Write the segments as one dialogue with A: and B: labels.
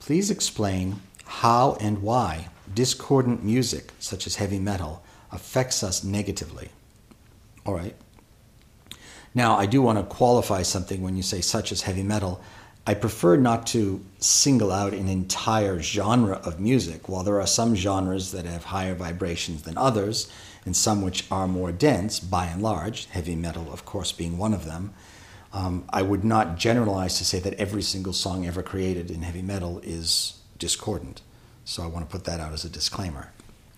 A: please explain how and why discordant music, such as heavy metal, affects us negatively. All right. Now, I do want to qualify something when you say such as heavy metal. I prefer not to single out an entire genre of music. While there are some genres that have higher vibrations than others, and some which are more dense, by and large, heavy metal, of course, being one of them, I would not generalize to say that every single song ever created in heavy metal is discordant. So I want to put that out as a disclaimer.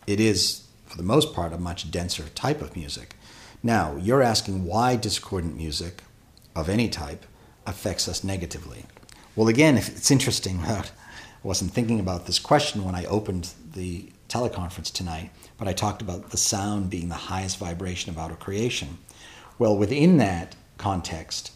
A: It is, for the most part, a much denser type of music. Now, you're asking why discordant music of any type affects us negatively. Well, again, if it's interesting, I wasn't thinking about this question when I opened the teleconference tonight, but I talked about the sound being the highest vibration of outer creation. Well, within that context,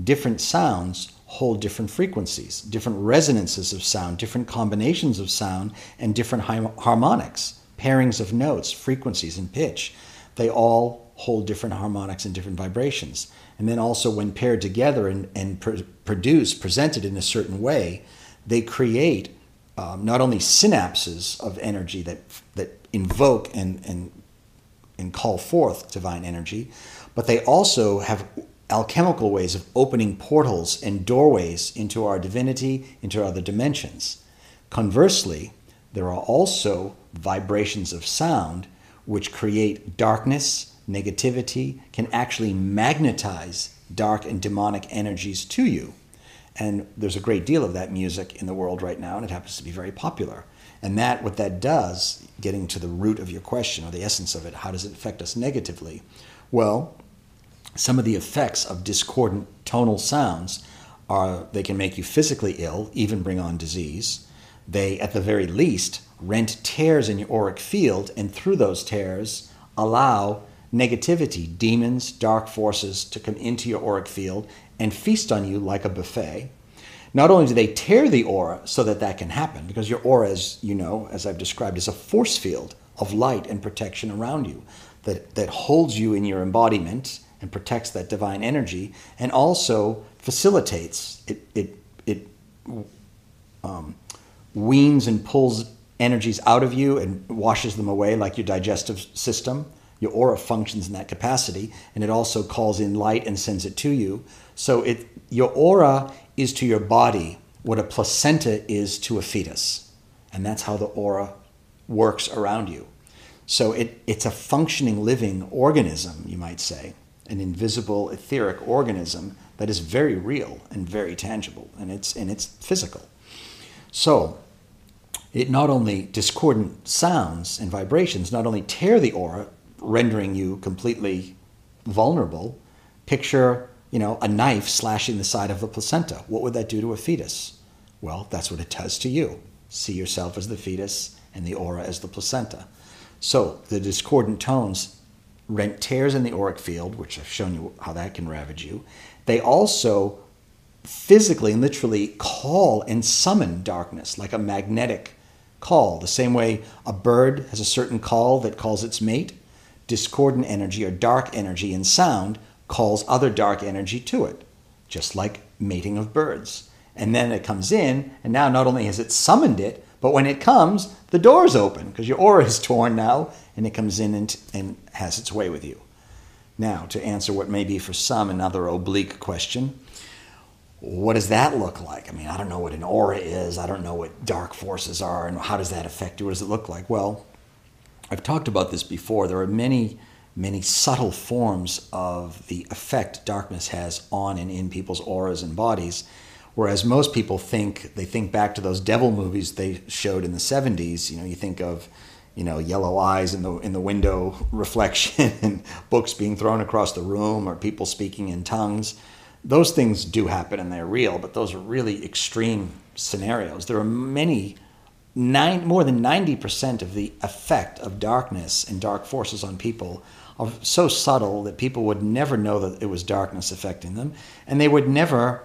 A: different sounds hold different frequencies, different resonances of sound, different combinations of sound, and different harmonics, pairings of notes, frequencies, and pitch. They all hold different harmonics and different vibrations. And then also when paired together and presented in a certain way, they create not only synapses of energy that invoke and call forth divine energy, but they also have alchemical ways of opening portals and doorways into our divinity, into other dimensions. Conversely, there are also vibrations of sound which create darkness, negativity, can actually magnetize dark and demonic energies to you. And there's a great deal of that music in the world right now, and it happens to be very popular. And what that does, getting to the root of your question, or the essence of it, how does it affect us negatively? Well, some of the effects of discordant tonal sounds are they can make you physically ill, even bring on disease. They, at the very least, rent tears in your auric field, and through those tears allow negativity, demons, dark forces to come into your auric field and feast on you like a buffet. Not only do they tear the aura so that can happen, because your aura, as you know, as I've described, is a force field of light and protection around you that holds you in your embodiment and protects that divine energy, and also facilitates it weans and pulls energies out of you and washes them away like your digestive system. Your aura functions in that capacity, and it also calls in light and sends it to you. So your aura is to your body what a placenta is to a fetus. And that's how the aura works around you. So it's a functioning living organism, you might say, an invisible etheric organism that is very real and very tangible, and it's physical. So it not only discordant sounds and vibrations not only tear the aura, rendering you completely vulnerable. Picture, a knife slashing the side of a placenta. What would that do to a fetus? Well, that's what it does to you. See yourself as the fetus and the aura as the placenta. So the discordant tones rent tears in the auric field, which I've shown you how that can ravage you. They also physically and literally call and summon darkness like a magnetic call. The same way a bird has a certain call that calls its mate, discordant energy or dark energy in sound calls other dark energy to it, just like mating of birds. And then it comes in, and now not only has it summoned it, but when it comes, the door's open because your aura is torn now, and it comes in and has its way with you. Now, to answer what may be for some another oblique question, what does that look like? I mean, I don't know what an aura is. I don't know what dark forces are, and how does that affect you? What does it look like? Well, I've talked about this before. There are many, many subtle forms of the effect darkness has on and in people's auras and bodies, whereas most people think back to those devil movies they showed in the 70s. You think of, yellow eyes in the window reflection and books being thrown across the room or people speaking in tongues. Those things do happen and they're real, but those are really extreme scenarios. There are more than 90% of the effect of darkness and dark forces on people are so subtle that people would never know that it was darkness affecting them, and they would never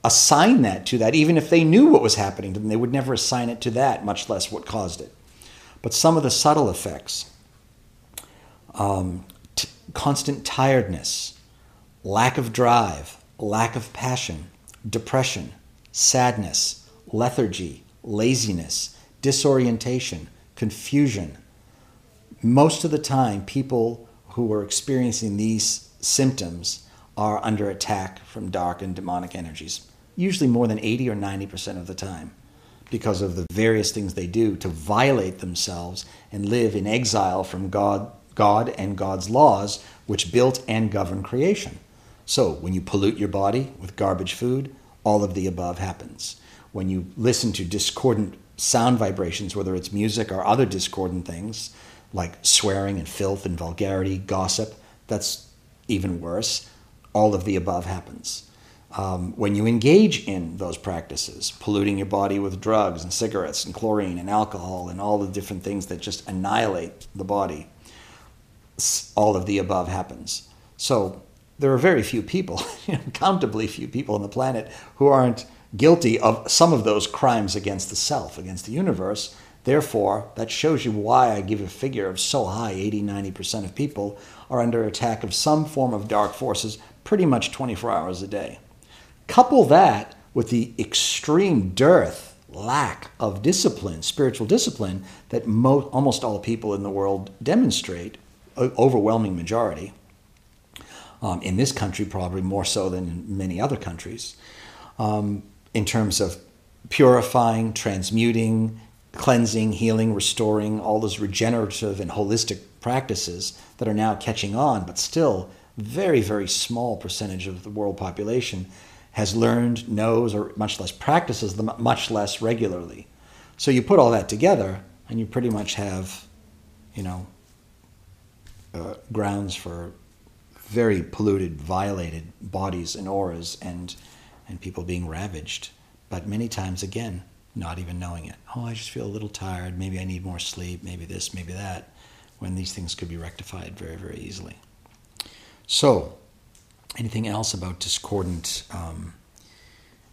A: assign that to that. Even if they knew what was happening to them, they would never assign it to that, much less what caused it. But some of the subtle effects, constant tiredness, lack of drive, lack of passion, depression, sadness, lethargy, laziness, disorientation, confusion. Most of the time, people who are experiencing these symptoms are under attack from dark and demonic energies, usually more than 80 or 90% of the time, because of the various things they do to violate themselves and live in exile from God and God's laws, which built and govern creation. So when you pollute your body with garbage food, all of the above happens. When you listen to discordant sound vibrations, whether it's music or other discordant things, like swearing and filth and vulgarity, gossip, that's even worse. All of the above happens. When you engage in those practices, polluting your body with drugs and cigarettes and chlorine and alcohol and all the different things that just annihilate the body, all of the above happens. So there are very few people, countably few people on the planet who aren't guilty of some of those crimes against the self, against the universe. Therefore, that shows you why I give a figure of so high, 80-90% of people are under attack of some form of dark forces pretty much 24 hours a day. Couple that with the extreme dearth, lack of discipline, spiritual discipline, that almost all people in the world demonstrate, overwhelming majority. In this country, probably more so than in many other countries, in terms of purifying, transmuting, cleansing, healing, restoring, all those regenerative and holistic practices that are now catching on, but still very, very small percentage of the world population has learned, knows, or much less practices them much less regularly. So you put all that together and you pretty much have, grounds for very polluted, violated bodies and auras and people being ravaged. But many times, again, not even knowing it. Oh, I just feel a little tired. Maybe I need more sleep. Maybe this, maybe that. When these things could be rectified very, very easily. So, anything else about discordant?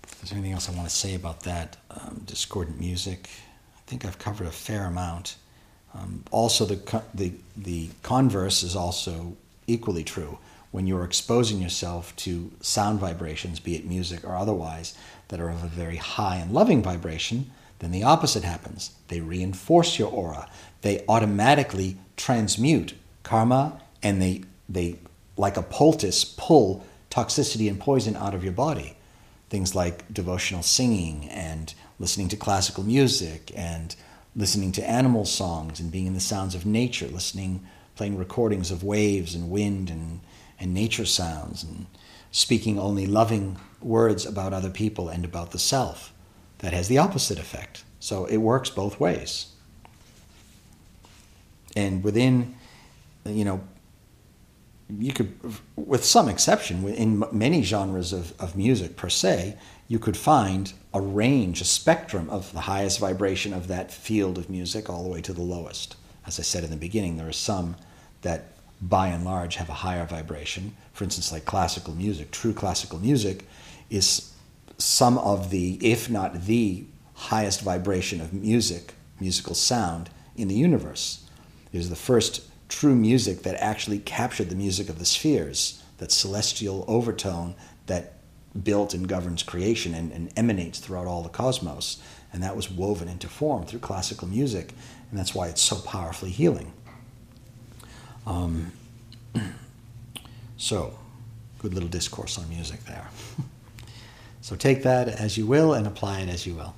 A: If there's anything else I want to say about that, discordant music, I think I've covered a fair amount. Also, the converse is also equally true. When you're exposing yourself to sound vibrations, be it music or otherwise, that are of a very high and loving vibration, then the opposite happens. They reinforce your aura. They automatically transmute karma, and they like a poultice, pull toxicity and poison out of your body. Things like devotional singing and listening to classical music and listening to animal songs and being in the sounds of nature, playing recordings of waves and wind and nature sounds, and speaking only loving words about other people and about the self. That has the opposite effect. So it works both ways. And within, you could, with some exception, in many genres of music per se, you could find a range, a spectrum of the highest vibration of that field of music all the way to the lowest. As I said in the beginning, there are some that by and large have a higher vibration. For instance, like classical music. True classical music is some of the, if not the highest vibration of musical sound in the universe. It is the first true music that actually captured the music of the spheres, that celestial overtone that built and governs creation and emanates throughout all the cosmos. And that was woven into form through classical music. And that's why it's so powerfully healing. So, good little discourse on music there. So take that as you will and apply it as you will.